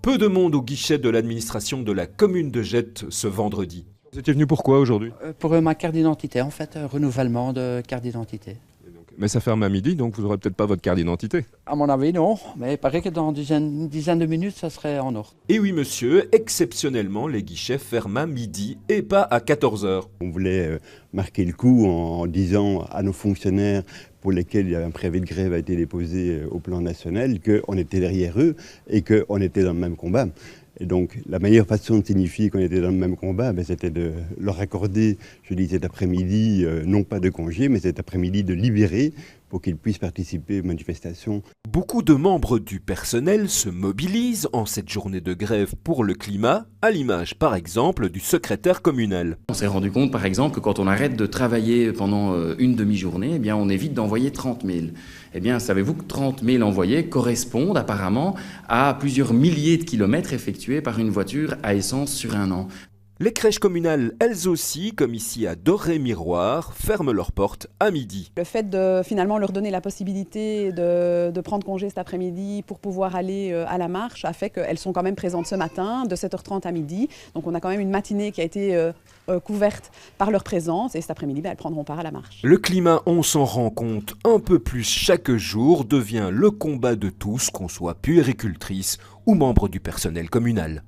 Peu de monde au guichet de l'administration de la commune de Jette ce vendredi. Vous étiez venu pourquoi aujourd'hui? Pour ma carte d'identité, en fait, renouvellement de carte d'identité. Mais ça ferme à midi, donc vous n'aurez peut-être pas votre carte d'identité. À mon avis, non, mais il paraît que dans une dizaine de minutes, ça serait en ordre. Et oui monsieur, exceptionnellement les guichets ferment à midi et pas à 14 h. On voulait marquer le coup en disant à nos fonctionnaires pour lesquels un préavis de grève a été déposé au plan national qu'on était derrière eux et qu'on était dans le même combat. Et donc la meilleure façon de signifier qu'on était dans le même combat, c'était de leur accorder, je dis cet après-midi, non pas de congé, mais cet après-midi de libérer pour qu'ils puissent participer aux manifestations. Beaucoup de membres du personnel se mobilisent en cette journée de grève pour le climat, à l'image par exemple du secrétaire communal. On s'est rendu compte par exemple que quand on arrête de travailler pendant une demi-journée, eh bien on évite d'envoyer 30 000. Eh bien savez-vous que 30 000 envoyés correspondent apparemment à plusieurs milliers de kilomètres effectués par une voiture à essence sur un an. Les crèches communales, elles aussi, comme ici à Doré-Miroir, ferment leurs portes à midi. Le fait de finalement leur donner la possibilité de prendre congé cet après-midi pour pouvoir aller à la marche a fait qu'elles sont quand même présentes ce matin, de 7h30 à midi. Donc on a quand même une matinée qui a été couverte par leur présence et cet après-midi, elles prendront part à la marche. Le climat, on s'en rend compte un peu plus chaque jour, devient le combat de tous, qu'on soit puéricultrice ou membre du personnel communal.